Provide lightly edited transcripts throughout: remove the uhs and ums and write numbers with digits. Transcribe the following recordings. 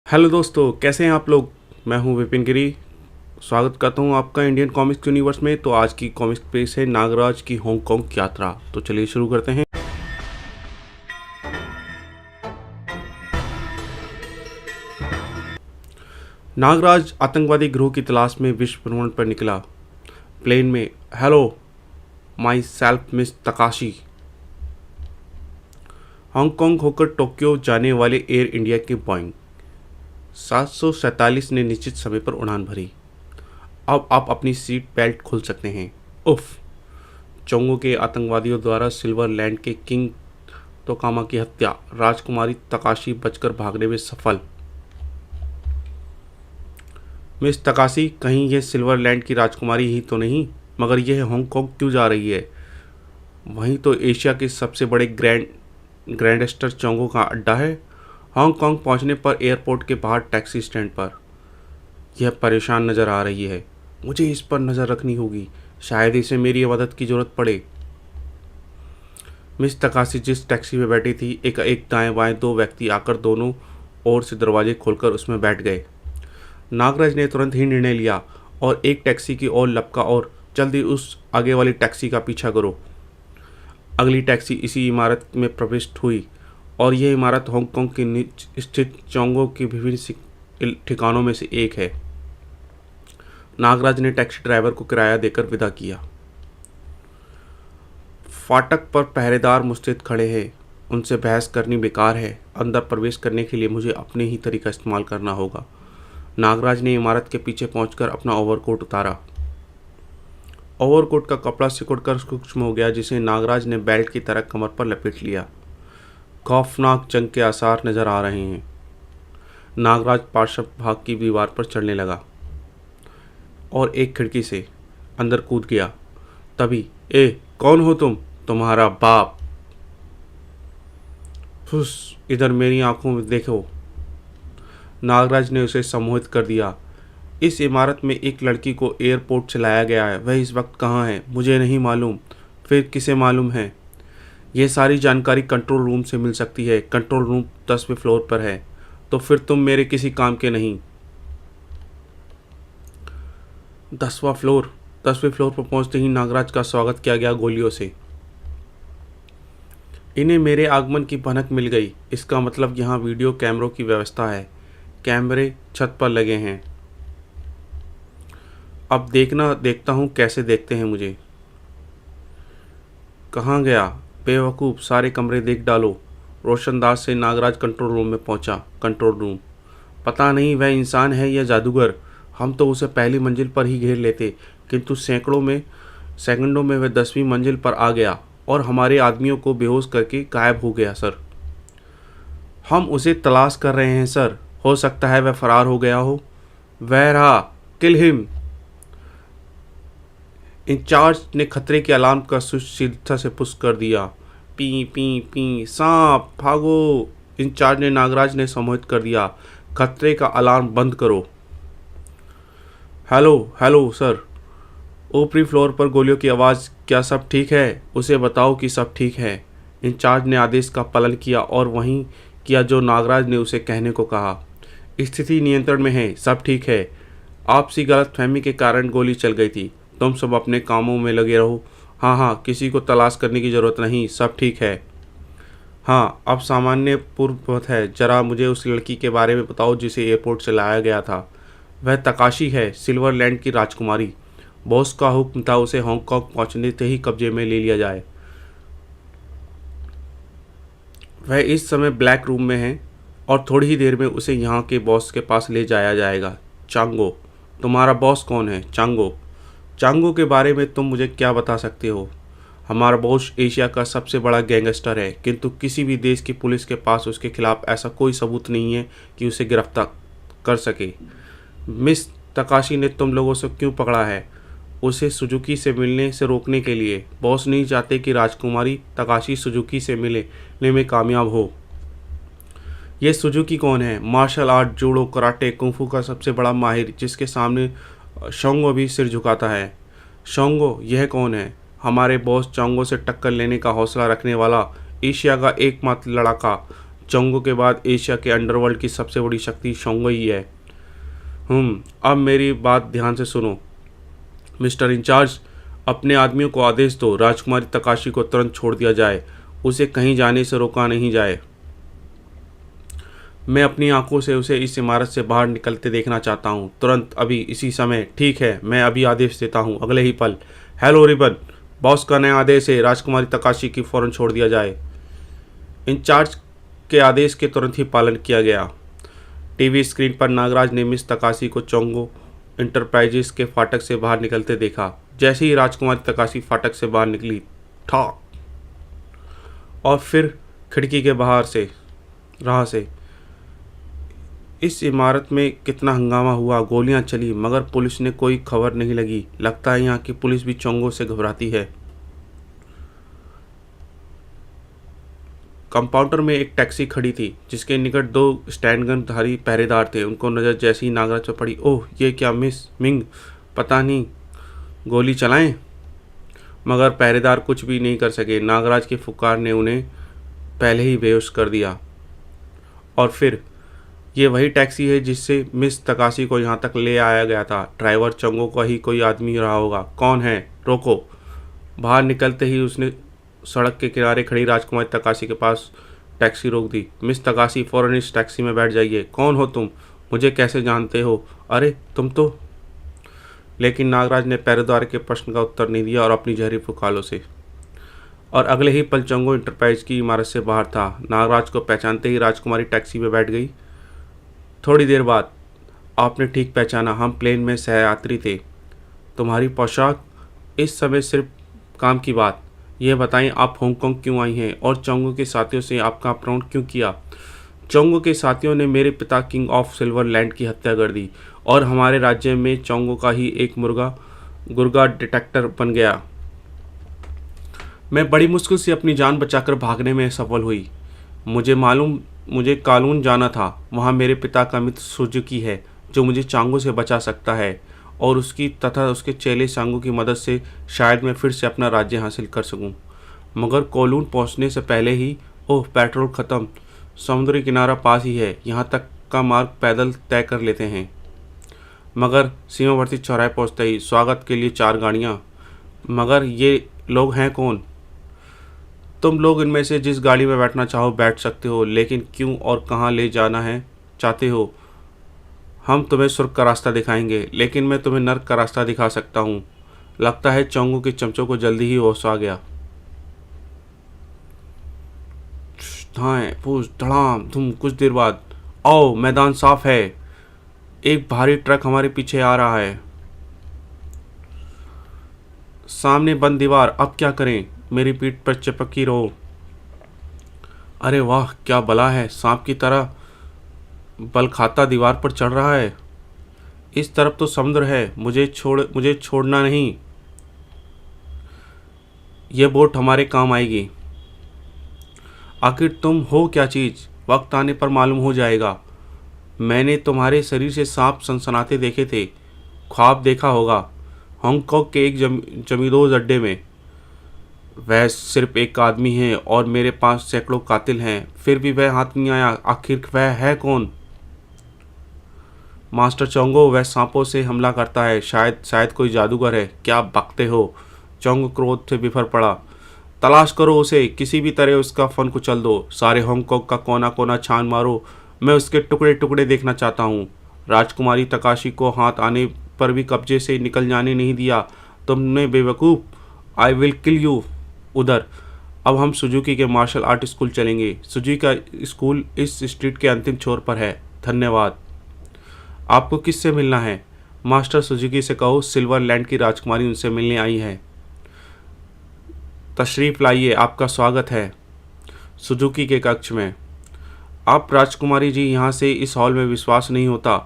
Hello दोस्तों, कैसे हैं आप लोग। मैं हूं विपिन गिरी। स्वागत करता हूं आपका इंडियन कॉमिक्स यूनिवर्स में। तो आज की कॉमिक्स पेज है नागराज की हांगकांग की यात्रा। तो चलिए शुरू करते हैं। नागराज आतंकवादी गिरोह की तलाश में विश्व भ्रमण पर निकला। प्लेन में, hello my self miss Takeshi. Hong Kong होकर टोक्यो जाने वाले एयर इंडिया के बोइंग 747 ने निश्चित समय पर उड़ान भरी। अब आप अपनी सीट बेल्ट खोल सकते हैं। उफ। चोंगो के आतंकवादियों द्वारा सिल्वर लैंड के किंग तोकामा की हत्या। राजकुमारी तकाशी बचकर भागने में सफल। मिस तकाशी, कहीं यह सिल्वर लैंड की राजकुमारी ही तो नहीं? मगर यह हांगकांग क्यों जा रही है? वहीं तो एशिया के सबसे बड़े ग्रैंडस्टर चोंगो का अड्डा है। हांगकांग पहुंचने पर एयरपोर्ट के बाहर टैक्सी स्टैंड पर यह परेशान नज़र आ रही है। मुझे इस पर नज़र रखनी होगी, शायद इसे मेरी मदद की ज़रूरत पड़े। मिस तकाशी जिस टैक्सी में बैठी थी, एक दाएं बाएं दो व्यक्ति आकर दोनों ओर से दरवाजे खोलकर उसमें बैठ गए। नागराज ने तुरंत ही निर्णय लिया और एक टैक्सी की ओर लपका और जल्दी उस आगे वाली टैक्सी का पीछा करो। अगली टैक्सी इसी इमारत में प्रविष्ट हुई और यह इमारत हांगकांग के नीचे स्थित चोंगो के विभिन्न ठिकानों में से एक है। नागराज ने टैक्सी ड्राइवर को किराया देकर विदा किया। फाटक पर पहरेदार मुस्तैद खड़े हैं, उनसे बहस करनी बेकार है। अंदर प्रवेश करने के लिए मुझे अपने ही तरीका इस्तेमाल करना होगा। नागराज ने इमारत के पीछे पहुंचकर अपना ओवरकोट उतारा। ओवरकोट का कपड़ा सिकुड़कर सूक्ष्म हो गया, जिसे नागराज ने बेल्ट की तरह कमर पर लपेट लिया। खौफनाक जंग के आसार नजर आ रहे हैं। नागराज पार्श्व भाग की दीवार पर चढ़ने लगा और एक खिड़की से अंदर कूद गया। तभी, ए कौन हो तुम? तुम्हारा बाप। फुस, इधर मेरी आंखों में देखो। नागराज ने उसे सम्मोहित कर दिया। इस इमारत में एक लड़की को एयरपोर्ट से लाया गया है। वह इस वक्त कहाँ है मुझे नहीं मालूम। फिर किसे मालूम है? यह सारी जानकारी कंट्रोल रूम से मिल सकती है। कंट्रोल रूम 10वें फ्लोर पर है। तो फिर तुम मेरे किसी काम के नहीं। 10वां फ्लोर। 10वें फ्लोर पर पहुंचते ही नागराज का स्वागत किया गया गोलियों से। इन्हें मेरे आगमन की भनक मिल गई। इसका मतलब यहाँ वीडियो कैमरों की व्यवस्था है। कैमरे छत पर लगे हैं। अब देखता हूँ कैसे देखते हैं मुझे। कहाँ गया बेवकूफ़, सारे कमरे देख डालो। रोशनदास से नागराज कंट्रोल रूम में पहुंचा। Control room. पता नहीं वह इंसान है या जादूगर। हम तो उसे पहली मंजिल पर ही घेर लेते, किंतु सेकंडों में वह 10वीं मंजिल पर आ गया और हमारे आदमियों को बेहोश करके गायब हो गया। सर, हम उसे तलाश कर रहे हैं सर। हो सकता है वह फरार हो गया हो। वह रहा, किल हिम। इंचार्ज ने खतरे के अलार्म का स्विच सीधा से पुश कर दिया। पी पी पी, सांप भागो। इंचार्ज ने नागराज ने सम्मोहित कर दिया। खतरे का अलार्म बंद करो। Hello hello sir. ऊपरी फ्लोर पर गोलियों की आवाज़। क्या सब ठीक है? उसे बताओ कि सब ठीक है। इंचार्ज ने आदेश का पालन किया और वहीं किया जो नागराज ने उसे कहने को कहा। स्थिति नियंत्रण में है, सब ठीक है। आपसी गलतफहमी के कारण गोली चल गई थी। तुम सब अपने कामों में लगे रहो। हाँ हाँ, किसी को तलाश करने की ज़रूरत नहीं, सब ठीक है। हाँ, अब सामान्य पूर्ववत है। जरा मुझे उस लड़की के बारे में बताओ जिसे एयरपोर्ट से लाया गया था। वह तकाशी है, सिल्वर लैंड की राजकुमारी। बॉस का हुक्म था उसे हांगकांग पहुंचने से ही कब्जे में ले लिया जाए। वह इस समय ब्लैक रूम में है और थोड़ी ही देर में उसे यहाँ के बॉस के पास ले जाया जाएगा। चांगो। तुम्हारा बॉस कौन है? चांगो। चांगो के बारे में तुम मुझे क्या बता सकते हो? हमारा बॉस एशिया का सबसे बड़ा गैंगस्टर है, किंतु किसी भी देश की पुलिस के पास उसके खिलाफ ऐसा कोई सबूत नहीं है कि उसे गिरफ्तार कर सके। मिस तकाशी ने तुम लोगों से क्यों पकड़ा है? उसे सुजुकी से मिलने से रोकने के लिए। बॉस नहीं चाहते कि राजकुमारी तकाशी सुजुकी से मिलने में कामयाब हो। ये सुजुकी कौन है? Martial art, judo, karate, kung fu का सबसे बड़ा माहिर, जिसके सामने शोंगो भी सिर झुकाता है। शोंगो, यह कौन है? हमारे बॉस चांगो से टक्कर लेने का हौसला रखने वाला एशिया का एकमात्र लड़ाका। चोंगो के बाद एशिया के अंडरवर्ल्ड की सबसे बड़ी शक्ति शोंगो ही है। अब मेरी बात ध्यान से सुनो मिस्टर इंचार्ज, अपने आदमियों को आदेश दो राजकुमारी तकाशी को तुरंत छोड़ दिया जाए, उसे कहीं जाने से रोका नहीं जाए। मैं अपनी आंखों से उसे इस इमारत से बाहर निकलते देखना चाहता हूँ, तुरंत, अभी, इसी समय। ठीक है, मैं अभी आदेश देता हूँ। अगले ही पल, हेलो रिबन, बॉस का नया आदेश है, राजकुमारी तकाशी की फ़ौरन छोड़ दिया जाए। इंचार्ज के आदेश के तुरंत ही पालन किया गया। टीवी स्क्रीन पर नागराज ने मिस तकाशी को चोंगो इंटरप्राइजेस के फाटक से बाहर निकलते देखा। जैसे ही राजकुमारी तकाशी फाटक से बाहर निकली, ठाक, और फिर खिड़की के बाहर से राह से। इस इमारत में कितना हंगामा हुआ, गोलियां चली, मगर पुलिस ने कोई खबर नहीं लगी। लगता है यहाँ की पुलिस भी चोंगो से घबराती है। कंपाउंडर में एक टैक्सी खड़ी थी जिसके निकट 2 स्टैंडगनधारी पहरेदार थे। उनको नज़र जैसे ही नागराज पर पड़ी, ओह ये क्या मिस मिंग, पता नहीं गोली चलाएं। मगर पहरेदार कुछ भी नहीं कर सके। नागराज के फुकार ने उन्हें पहले ही बेहोश कर दिया। और फिर ये वही टैक्सी है जिससे मिस तकाशी को यहाँ तक ले आया गया था। ड्राइवर चोंगो का ही कोई आदमी रहा होगा। कौन है? रोको। बाहर निकलते ही उसने सड़क के किनारे खड़ी राजकुमारी तकाशी के पास टैक्सी रोक दी। मिस तकाशी, फ़ौरन इस टैक्सी में बैठ जाइए। कौन हो तुम? मुझे कैसे जानते हो? अरे तुम तो। लेकिन नागराज ने पहरेदार के प्रश्न का उत्तर नहीं दिया और अपनी जहरी फुकालों से। और अगले ही पल चोंगो इंटरप्राइज की इमारत से बाहर था। नागराज को पहचानते ही राजकुमारी टैक्सी में बैठ गई। थोड़ी देर बाद, आपने ठीक पहचाना, हम प्लेन में सहयात्री थे। तुम्हारी पोशाक, इस समय सिर्फ काम की बात। यह बताएं, आप हांगकांग क्यों आई हैं और चोंगो के साथियों से आपका अपहरण क्यों किया? चोंगो के साथियों ने मेरे पिता किंग ऑफ सिल्वर लैंड की हत्या कर दी और हमारे राज्य में चोंगो का ही एक गुर्गा डिटेक्टर बन गया। मैं बड़ी मुश्किल से अपनी जान बचाकर भागने में सफल हुई। मुझे कालून जाना था। वहाँ मेरे पिता का मित्र सुजुकी है जो मुझे चांगो से बचा सकता है और उसकी तथा उसके चेले सांगो की मदद से शायद मैं फिर से अपना राज्य हासिल कर सकूं। मगर कोलून पहुंचने से पहले ही, ओह पेट्रोल ख़त्म, समुद्री किनारा पास ही है, यहाँ तक का मार्ग पैदल तय कर लेते हैं। मगर सीमावर्ती चौराहे पहुँचते ही स्वागत के लिए 4 गाड़ियाँ। मगर ये लोग हैं कौन? तुम लोग इनमें से जिस गाड़ी में बैठना चाहो बैठ सकते हो, लेकिन क्यों और कहाँ ले जाना है चाहते हो? हम तुम्हें स्वर्ग का रास्ता दिखाएंगे, लेकिन मैं तुम्हें नर्क का रास्ता दिखा सकता हूँ। लगता है चोंगो के चमचों को जल्दी ही होश आ गया। धाएं फूस धड़ाम धूम। कुछ देर बाद, आओ मैदान साफ है। एक भारी ट्रक हमारे पीछे आ रहा है। सामने बंद दीवार, अब क्या करें? मेरी पीठ पर चिपकी रहो। अरे वाह, क्या बला है, सांप की तरह बल खाता दीवार पर चढ़ रहा है। इस तरफ तो समुद्र है, मुझे छोड़ना नहीं। यह बोट हमारे काम आएगी। आखिर तुम हो क्या चीज़? वक्त आने पर मालूम हो जाएगा। मैंने तुम्हारे शरीर से सांप सनसनाते देखे थे। ख्वाब देखा होगा हांगकांग के एक जमींदोज अड्डे में। वह सिर्फ एक आदमी है और मेरे पास सैकड़ों कातिल हैं, फिर भी वह हाथ नहीं आया। आखिर वह है कौन? मास्टर चोंगो, वह सांपों से हमला करता है। शायद कोई जादूगर है। क्या बकते हो? चोंगो क्रोध से बिफर पड़ा। तलाश करो उसे, किसी भी तरह उसका फन कुचल दो। सारे हांगकांग का कोना कोना छान मारो। मैं उसके टुकड़े टुकड़े देखना चाहता हूँ। राजकुमारी तकाशी को हाथ आने पर भी कब्जे से निकल जाने नहीं दिया तुमने, बेवकूफ़। I will kill you. उधर, अब हम सुजुकी के मार्शल आर्ट स्कूल चलेंगे। सुजुकी का स्कूल इस स्ट्रीट के अंतिम छोर पर है। धन्यवाद। आपको किससे मिलना है? मास्टर सुजुकी से कहो सिल्वर लैंड की राजकुमारी उनसे मिलने आई है। तशरीफ़ लाइए, आपका स्वागत है। सुजुकी के कक्ष में। आप राजकुमारी जी, यहाँ से इस हॉल में विश्वास नहीं होता।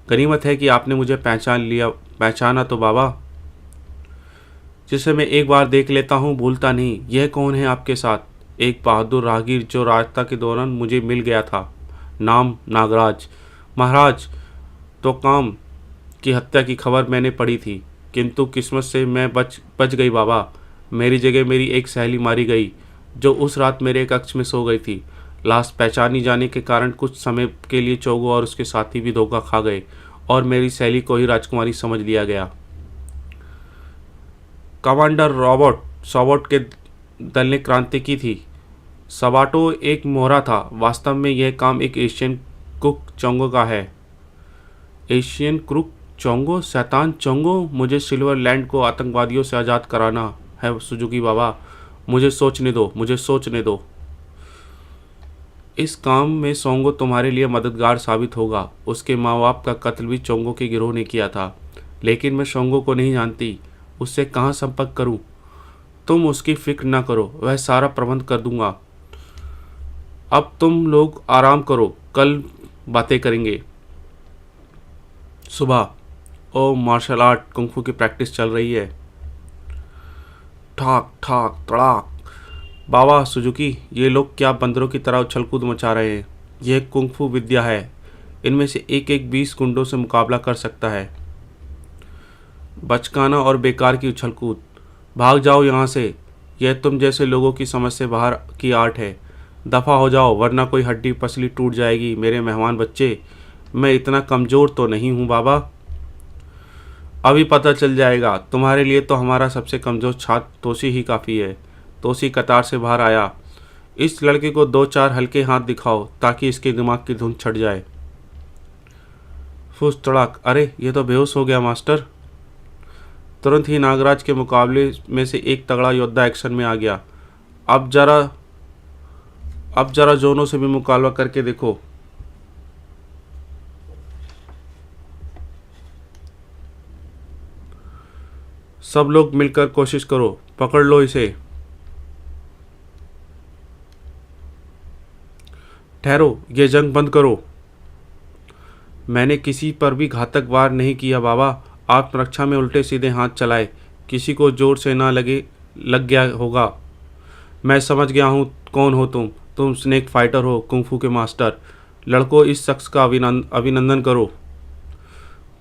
गनीमत है कि आपने मुझे पहचाना तो बाबा। जिसे मैं एक बार देख लेता हूँ भूलता नहीं। यह कौन है आपके साथ? एक बहादुर राहगीर जो राजता के दौरान मुझे मिल गया था। नाम नागराज। महाराज तो काम की हत्या की खबर मैंने पढ़ी थी, किंतु किस्मत से मैं बच गई बाबा। मेरी जगह मेरी एक सहेली मारी गई जो उस रात मेरे कक्ष में सो गई थी। लाश पहचानी जाने के कारण कुछ समय के लिए चोंगो और उसके साथी भी धोखा खा गए और मेरी सहेली को ही राजकुमारी समझ लिया गया। कमांडर रॉबर्ट सॉबर्ट के दल ने क्रांति की थी। सबाटो एक मोहरा था। वास्तव में यह काम एक एशियन कुक चोंगो का है। एशियन कुक चोंगो? शैतान चोंगो? मुझे सिल्वर लैंड को आतंकवादियों से आज़ाद कराना है सुजुकी बाबा। मुझे सोचने दो, मुझे सोचने दो। इस काम में सोंगो तुम्हारे लिए मददगार साबित होगा। उसके माँ बाप का कत्ल भी चोंगो के गिरोह ने किया था। लेकिन मैं सोंगो को नहीं जानती। उससे कहाँ संपर्क करूं? तुम उसकी फिक्र ना करो, वह सारा प्रबंध कर दूंगा। अब तुम लोग आराम करो, कल बातें करेंगे। सुबह। ओ, मार्शल आर्ट कुंफू की प्रैक्टिस चल रही है। ठाक ठाक तड़ाक। बाबा सुजुकी, ये लोग क्या बंदरों की तरह उछल कूद मचा रहे हैं? यह कुंफू विद्या है। इनमें से एक एक 20 गुंडों से मुकाबला कर सकता है। बचकाना और बेकार की उछल कूद। भाग जाओ यहाँ से। यह तुम जैसे लोगों की समझ से बाहर की आर्ट है। दफ़ा हो जाओ, वरना कोई हड्डी पसली टूट जाएगी। मेरे मेहमान बच्चे, मैं इतना कमज़ोर तो नहीं हूँ बाबा। अभी पता चल जाएगा। तुम्हारे लिए तो हमारा सबसे कमज़ोर छात्र तोशी ही काफ़ी है। तोशी कतार से बाहर आया। इस लड़के को 2-4 हल्के हाथ दिखाओ ताकि इसके दिमाग की धुन छट जाए। फुस तड़ाक। अरे, ये तो बेहोश हो गया मास्टर। तुरंत ही नागराज के मुकाबले में से एक तगड़ा योद्धा एक्शन में आ गया। अब जरा जोनों से भी मुकाबला करके देखो। सब लोग मिलकर कोशिश करो। पकड़ लो इसे। ठहरो, ये जंग बंद करो। मैंने किसी पर भी घातक वार नहीं किया बाबा। आत्मरक्षा में उल्टे सीधे हाथ चलाए। किसी को जोर से ना लग गया होगा। मैं समझ गया हूँ कौन हो तुम। तुम स्नेक फाइटर हो, कुंफू के मास्टर। लड़कों, इस शख्स का अभिनंदन करो।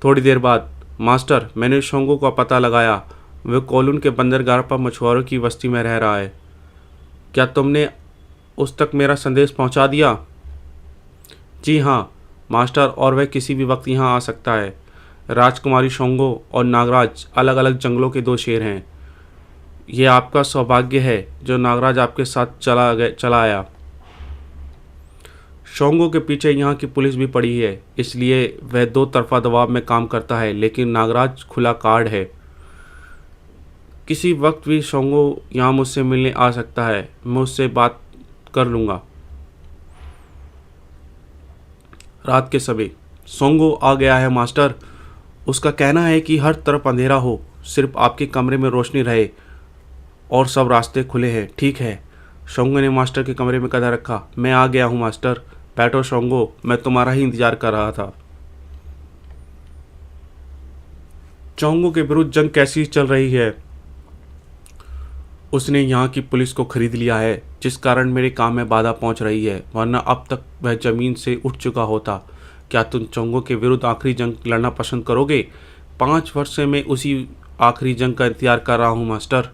थोड़ी देर बाद, मास्टर, मैंने शोंगो का पता लगाया। वह कोलुन के बंदरगाह पर मछुआरों की बस्ती में रह रहा है। क्या तुमने उस तक मेरा संदेश पहुंचा दिया? जी हाँ मास्टर, और वह किसी भी वक्त यहाँ आ सकता है। राजकुमारी शोंगो और नागराज अलग अलग जंगलों के 2 शेर हैं। यह आपका सौभाग्य है जो नागराज आपके साथ चला आया। शोंगो के पीछे यहाँ की पुलिस भी पड़ी है, इसलिए वह 2 तरफा दबाव में काम करता है। लेकिन नागराज खुला कार्ड है। किसी वक्त भी शोंगो यहाँ मुझसे मिलने आ सकता है। मैं उससे बात कर लूँगा। रात के समय। शोंगो आ गया है मास्टर। उसका कहना है कि हर तरफ अंधेरा हो, सिर्फ आपके कमरे में रोशनी रहे और सब रास्ते खुले हैं। ठीक है। शोंगो ने मास्टर के कमरे में कदम रखा। मैं आ गया हूँ मास्टर। बैठो शोंगो, मैं तुम्हारा ही इंतजार कर रहा था। चोंगो के विरुद्ध जंग कैसी चल रही है? उसने यहाँ की पुलिस को खरीद लिया है, जिस कारण मेरे काम में बाधा पहुँच रही है, वरना अब तक वह ज़मीन से उठ चुका होता। क्या तुम चोंगो के विरुद्ध आखिरी जंग लड़ना पसंद करोगे? 5 वर्ष से मैं उसी आखिरी जंग का इंतजार कर रहा हूँ मास्टर।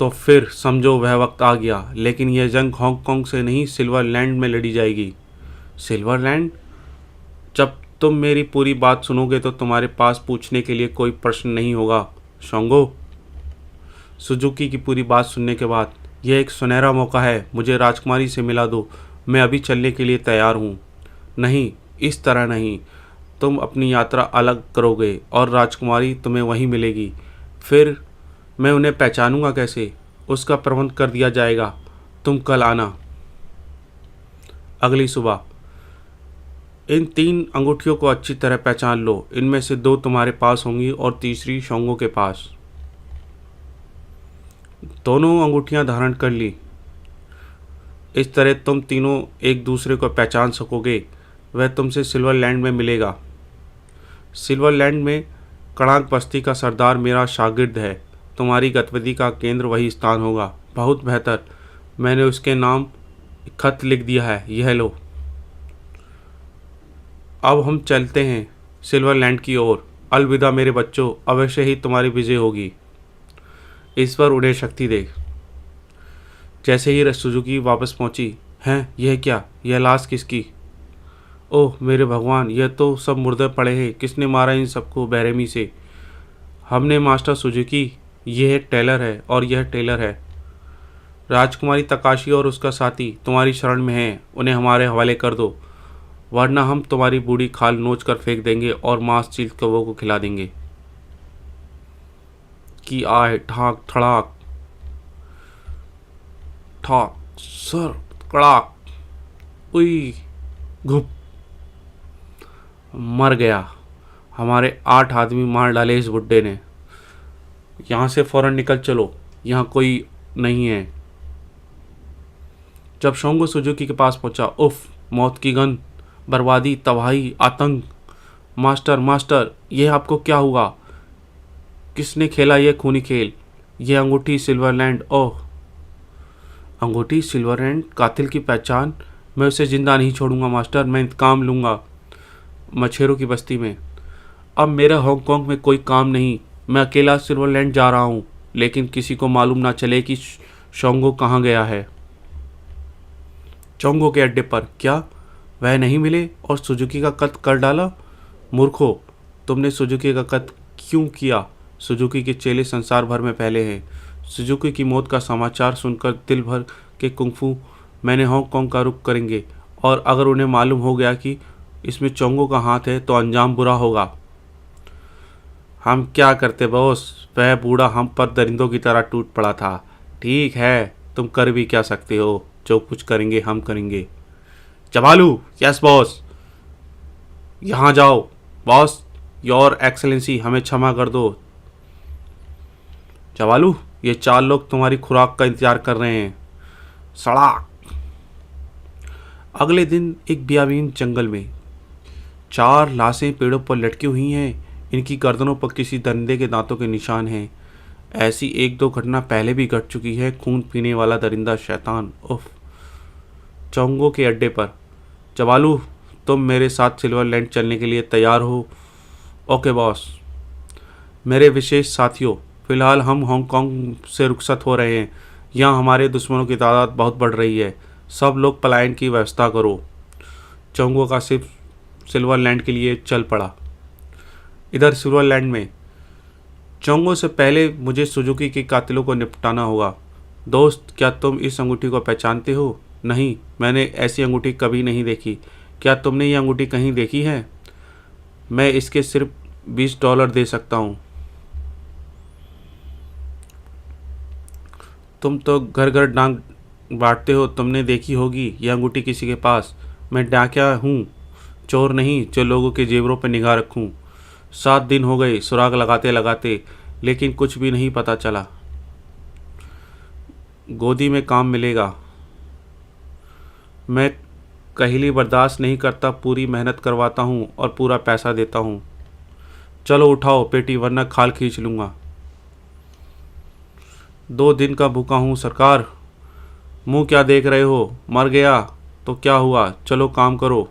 तो फिर समझो वह वक्त आ गया। लेकिन यह जंग हांगकांग से नहीं, सिल्वर लैंड में लड़ी जाएगी। Silver land? जब तुम मेरी पूरी बात सुनोगे तो तुम्हारे पास पूछने के लिए कोई प्रश्न नहीं होगा शोंगो। सुजुकी की पूरी बात सुनने के बाद, यह एक सुनहरा मौका है। मुझे राजकुमारी से मिला दो। मैं अभी चलने के लिए तैयार हूँ। नहीं, इस तरह नहीं। तुम अपनी यात्रा अलग करोगे और राजकुमारी तुम्हें वहीं मिलेगी। फिर मैं उन्हें पहचानूंगा कैसे? उसका प्रबंध कर दिया जाएगा। तुम कल आना। अगली सुबह। इन 3 अंगूठियों को अच्छी तरह पहचान लो। इनमें से 2 तुम्हारे पास होंगी और तीसरी शोंगो के पास। दोनों अंगूठियां धारण कर ली। इस तरह तुम तीनों एक दूसरे को पहचान सकोगे। वह तुमसे सिल्वर लैंड में मिलेगा। सिल्वर लैंड में कड़ाक बस्ती का सरदार मेरा शागिर्द है। तुम्हारी गतिविधि का केंद्र वही स्थान होगा। बहुत बेहतर। मैंने उसके नाम खत लिख दिया है, यह लो। अब हम चलते हैं सिल्वर लैंड की ओर। अलविदा मेरे बच्चों, अवश्य ही तुम्हारी विजय होगी। ईश्वर उन्हें शक्ति दे। जैसे ही सुजुकी वापस पहुंची, हैं, यह क्या? यह लाश किसकी? ओह मेरे भगवान, यह तो सब मुर्दे पड़े हैं। किसने मारा इन सबको बेरहमी से? हमने मास्टर सुजुकी। यह टेलर है और यह टेलर है। राजकुमारी तकाशी और उसका साथी तुम्हारी शरण में हैं, उन्हें हमारे हवाले कर दो, वरना हम तुम्हारी बूढ़ी खाल नोच कर फेंक देंगे और मांस चील कौवों को खिला देंगे। की आए ठाक ठड़ाक ठाक सर कड़ाक, उई घुप, मर गया। हमारे 8 आदमी मार डाले इस बुड्ढे ने। यहाँ से फौरन निकल चलो, यहाँ कोई नहीं है। जब शोंगो सुजुकी के पास पहुंचा, उफ, मौत की गंध, बर्बादी, तबाही, आतंक। मास्टर मास्टर, यह आपको क्या हुआ? किसने खेला यह खूनी खेल? यह अंगूठी सिल्वरलैंड। ओह, अंगूठी सिल्वरलैंड, कातिल की पहचान। मैं उसे जिंदा नहीं छोड़ूंगा मास्टर, मैं इंतकाम लूँगा मछेरों की बस्ती में। अब मेरा हांगकांग में कोई काम नहीं, मैं अकेला सिल्वरलैंड जा रहा हूँ, लेकिन किसी को मालूम ना चले कि शोंगो कहाँ गया है। चोंगो के अड्डे पर। क्या वह नहीं मिले और सुजुकी का कत्ल कर डाला? मूर्खो, तुमने सुजुकी का कत्ल क्यों किया? सुजुकी के चेले संसार भर में फैले हैं। सुजुकी की मौत का समाचार सुनकर दिल भर के कुंफू मैंने हांगकांग का रुख करेंगे, और अगर उन्हें मालूम हो गया कि इसमें चोंगो का हाथ है तो अंजाम बुरा होगा। हम क्या करते बॉस, वह बूढ़ा हम पर दरिंदों की तरह टूट पड़ा था। ठीक है, तुम कर भी क्या सकते हो, जो कुछ करेंगे हम करेंगे। जबालू, यस बॉस। यहाँ जाओ बॉस। योर एक्सेलेंसी, हमें क्षमा कर दो। जबालू, ये 4 लोग तुम्हारी खुराक का इंतजार कर रहे हैं। सड़ाक। अगले दिन एक बियाबीन जंगल में 4 लाशें पेड़ों पर लटकी हुई हैं। इनकी गर्दनों पर किसी दरिंदे के दांतों के निशान हैं। ऐसी 1-2 घटना पहले भी घट चुकी है। खून पीने वाला दरिंदा शैतान। उफ। चोंगो के अड्डे पर। जबालू, तुम मेरे साथ सिल्वरलैंड चलने के लिए तैयार हो? Okay boss. मेरे विशेष साथियों, फिलहाल हम हांगकांग से रुखसत हो रहे हैं। यहाँ हमारे दुश्मनों की तादाद बहुत बढ़ रही है। सब लोग पलायन की व्यवस्था करो। चोंगो का सिर्फ सिल्वरलैंड के लिए चल पड़ा। इधर सिल्वरलैंड में चोंगो से पहले मुझे सुजुकी के कातिलों को निपटाना होगा। दोस्त, क्या तुम इस अंगूठी को पहचानते हो? नहीं, मैंने ऐसी अंगूठी कभी नहीं देखी। क्या तुमने ये अंगूठी कहीं देखी है? मैं इसके सिर्फ $20 दे सकता हूँ। तुम तो घर घर डांग बांटते हो, तुमने देखी होगी यह अंगूठी किसी के पास। मैं डाकिया हूँ, चोर नहीं जो लोगों के जेवरों पर निगाह रखूँ। 7 दिन हो गए सुराग लगाते लगाते, लेकिन कुछ भी नहीं पता चला। गोदी में काम मिलेगा। मैं कहिली बर्दाश्त नहीं करता, पूरी मेहनत करवाता हूँ और पूरा पैसा देता हूँ। चलो उठाओ पेटी, वरना खाल खींच लूँगा। 2 दिन का भूखा हूँ सरकार। मुँह क्या देख रहे हो? मर गया तो क्या हुआ, चलो काम करो।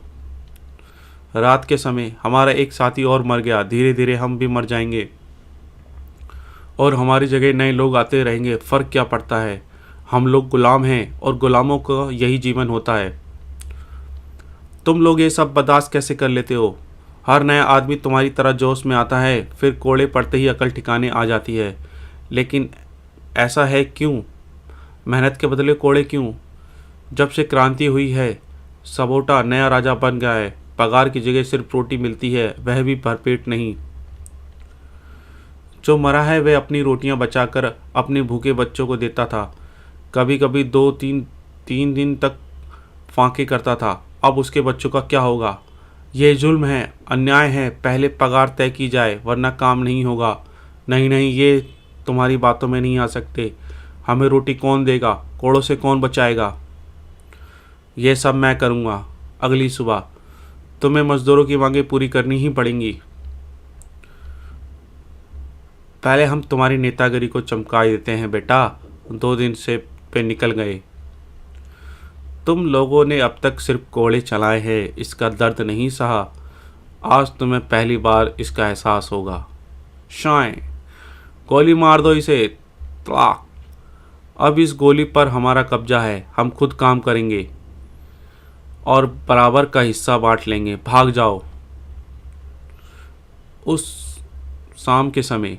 रात के समय हमारा एक साथी और मर गया, धीरे धीरे हम भी मर जाएंगे और हमारी जगह नए लोग आते रहेंगे। फ़र्क क्या पड़ता है, हम लोग गुलाम हैं और गुलामों का यही जीवन होता है। तुम लोग ये सब बर्दाश्त कैसे कर लेते हो? हर नया आदमी तुम्हारी तरह जोश में आता है, फिर कोड़े पड़ते ही अकल ठिकाने आ जाती है। लेकिन ऐसा है क्यों? मेहनत के बदले कोड़े क्यों? जब से क्रांति हुई है, सबोटा नया राजा बन गया है। पगार की जगह सिर्फ रोटी मिलती है, वह भी भरपेट नहीं। जो मरा है वह अपनी रोटियां बचाकर अपने भूखे बच्चों को देता था। कभी कभी 2-3 दिन तक फांके करता था। अब उसके बच्चों का क्या होगा? यह जुल्म है, अन्याय है। पहले पगार तय की जाए, वरना काम नहीं होगा। नहीं नहीं, ये तुम्हारी बातों में नहीं आ सकते। हमें रोटी कौन देगा? कोड़ों से कौन बचाएगा? यह सब मैं करूँगा। अगली सुबह तुम्हें मज़दूरों की मांगें पूरी करनी ही पड़ेंगी। पहले हम तुम्हारी नेतागिरी को चमका देते हैं बेटा। 2 दिन से पे निकल गए। तुम लोगों ने अब तक सिर्फ कोड़े चलाए हैं, इसका दर्द नहीं सहा। आज तुम्हें पहली बार इसका एहसास होगा। शाय, गोली मार दो इसे। तलाक। अब इस गोली पर हमारा कब्जा है, हम खुद काम करेंगे। और बराबर का हिस्सा बांट लेंगे। भाग जाओ। उस शाम के समय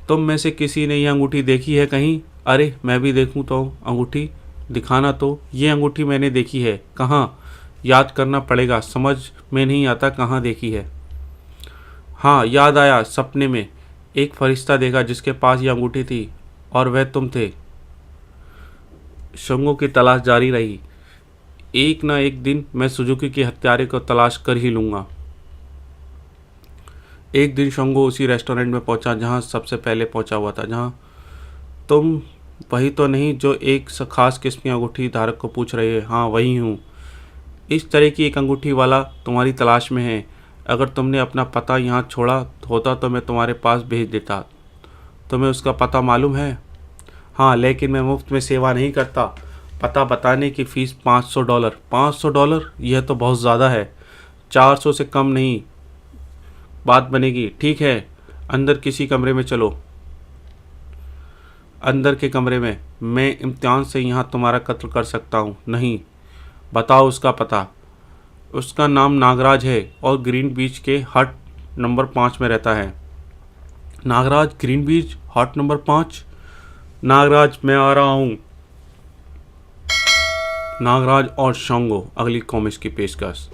तुम में से किसी ने ये अंगूठी देखी है कहीं? अरे मैं भी देखूं तो अंगूठी दिखाना तो। ये अंगूठी मैंने देखी है। कहाँ? याद करना पड़ेगा, समझ में नहीं आता कहाँ देखी है। हाँ याद आया, सपने में एक फरिश्ता देखा जिसके पास ये अंगूठी थी और वह तुम थे। शंगो की तलाश जारी रही। एक ना एक दिन मैं सुजुकी के हत्यारे को तलाश कर ही लूँगा। एक दिन शंगो उसी रेस्टोरेंट में पहुंचा जहां सबसे पहले पहुंचा हुआ था। जहां तुम वही तो नहीं जो एक खास किस्म की अंगूठी धारक को पूछ रहे हैं? हाँ वही हूँ। इस तरह की एक अंगूठी वाला तुम्हारी तलाश में है। अगर तुमने अपना पता यहाँ छोड़ा होता तो मैं तुम्हारे पास भेज देता। तुम्हें उसका पता मालूम है? हाँ लेकिन मैं मुफ्त में सेवा नहीं करता। पता बताने की फ़ीस $500। $500? यह तो बहुत ज़्यादा है। 400 से कम नहीं बात बनेगी। ठीक है, अंदर किसी कमरे में चलो। अंदर के कमरे में? मैं इम्तिहान से यहाँ तुम्हारा कत्ल कर सकता हूँ। नहीं। बताओ उसका पता। उसका नाम नागराज है और ग्रीन बीच के हट नंबर 5 में रहता है। नागराज, ग्रीन बीच, हट नंबर 5? नागराज मैं आ रहा हूँ। नागराज और शंगो, अगली कॉमिक्स की पेशकश।